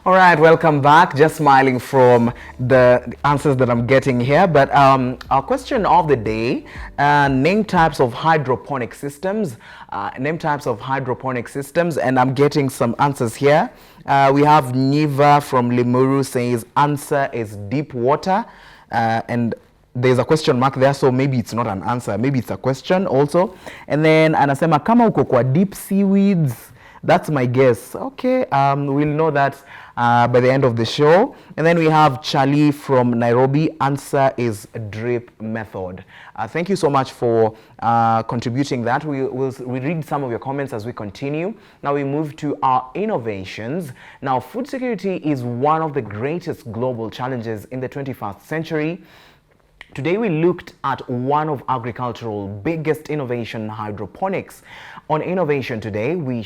All right, welcome back. Just smiling from the answers that I'm getting here. But our question of the day, name types of hydroponic systems. Name types of hydroponic systems, and I'm getting some answers here. We have Niva from Limuru says answer is deep water. And there's a question mark there, so maybe it's not an answer. Maybe it's a question also. And then anasema kama uko kwa deep seaweeds. That's my guess. Okay, we'll know that by the end of the show. And then we have Charlie from Nairobi. Answer is drip method. Thank you so much for contributing that. We'll read some of your comments as we continue. Now we move to our innovations. Now, food security is one of the greatest global challenges in the 21st century. Today we looked at one of agricultural biggest innovation, hydroponics. On innovation today, we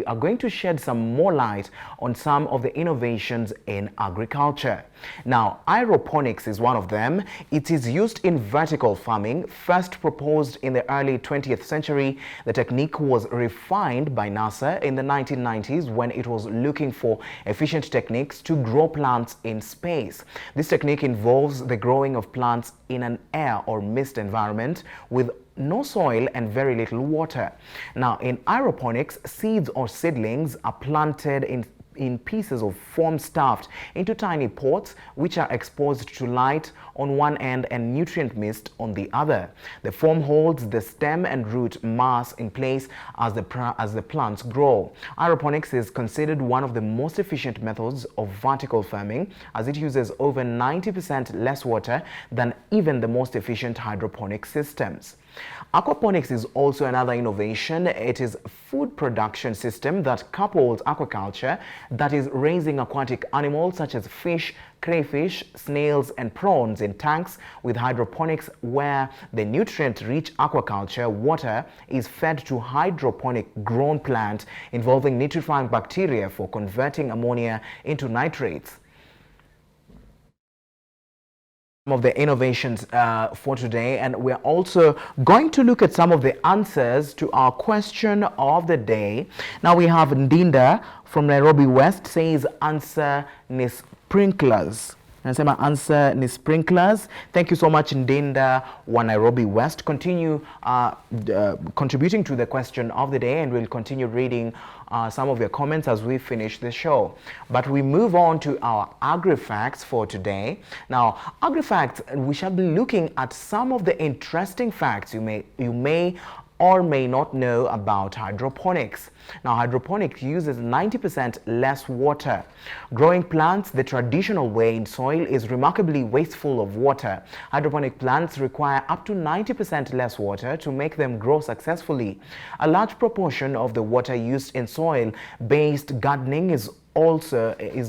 are going to shed some more light on some of the innovations in agriculture. Now, aeroponics is one of them. It is used in vertical farming. First proposed in the early 20th century, the technique was refined by NASA in the 1990s when it was looking for efficient techniques to grow plants in space. This technique involves the growing of plants in an air or mist environment with no soil and very little water. Now, in aeroponics, seeds or seedlings are planted in pieces of foam stuffed into tiny pots which are exposed to light on one end and nutrient mist on the other. The foam holds the stem and root mass in place as the plants grow. Aeroponics is considered one of the most efficient methods of vertical farming as it uses over 90% less water than even the most efficient hydroponic systems. Aquaponics is also another innovation. It is a food production system that couples aquaculture, that is raising aquatic animals such as fish, crayfish, snails and prawns in tanks, with hydroponics where the nutrient-rich aquaculture water is fed to hydroponic grown plant involving nitrifying bacteria for converting ammonia into nitrates. Of the innovations for today, and we're also going to look at some of the answers to our question of the day. Now we have Ndinda from Nairobi West says answer ni sprinklers. Nasema answer ni sprinklers. Thank you so much, Ndinda wa Nairobi West. Continue contributing to the question of the day, and we'll continue reading some of your comments as we finish the show. But we move on to our Agrifacts for today. Now, Agrifacts, we shall be looking at some of the interesting facts you may or may not know about hydroponics. Now, hydroponics uses 90% less water. Growing plants the traditional way in soil is remarkably wasteful of water. Hydroponic plants require up to 90% less water to make them grow successfully. A large proportion of the water used in soil-based gardening is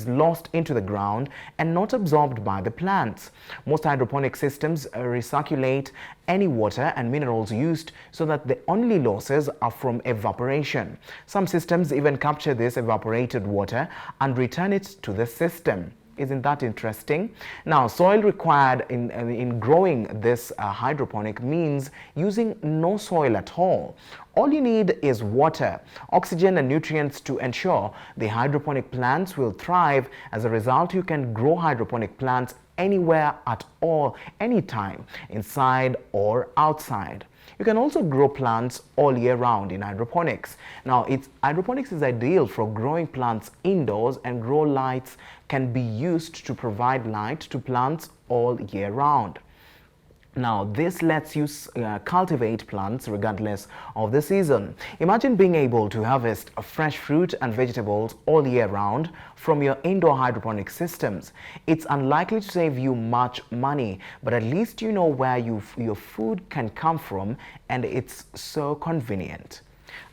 lost into the ground and not absorbed by the plants. Most hydroponic systems recirculate any water and minerals used so that the only losses are from evaporation. Some systems even capture this evaporated water and return it to the system. Isn't that interesting? Now, soil required in growing this hydroponic means using no soil at all. All you need is water, oxygen and nutrients to ensure the hydroponic plants will thrive. As a result, you can grow hydroponic plants anywhere at all, anytime, inside or outside. You can also grow plants all year round in hydroponics. Now, hydroponics is ideal for growing plants indoors, and grow lights can be used to provide light to plants all year round. Now, this lets you cultivate plants regardless of the season. Imagine being able to harvest fresh fruit and vegetables all year round from your indoor hydroponic systems. It's unlikely to save you much money, but at least you know where your food can come from, and it's so convenient.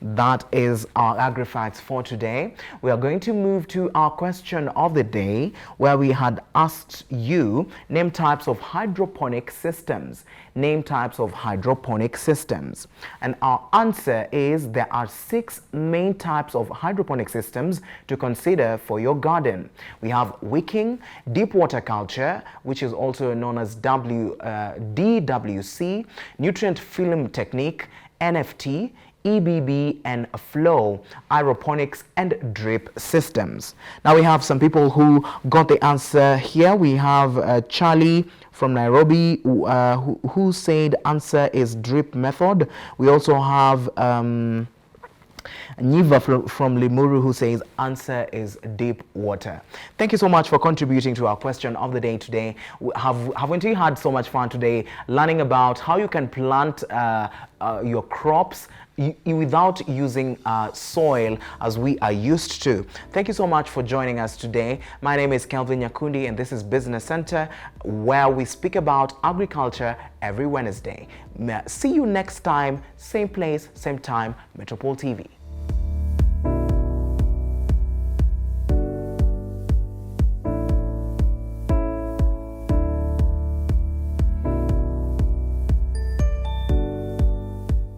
That is our Agrifacts for today. We are going to move to our question of the day, where we had asked you, name types of hydroponic systems. Name types of hydroponic systems. And our answer is there are 6 main types of hydroponic systems to consider for your garden. We have wicking, deep water culture, which is also known as DWC, nutrient film technique, NFT, EBB and flow, hydroponics and drip systems. Now we have some people who got the answer here. We have Charlie from Nairobi who said answer is drip method. We also have Niva from Limuru who says answer is deep water. Thank you so much for contributing to our question of the day today. Haven't you had so much fun today learning about how you can plant your crops without using soil as we are used to? Thank you so much for joining us today. My name is Kelvin Nyakundi and this is Business Center, where we speak about agriculture every Wednesday. See you next time, same place, same time, Metropole TV.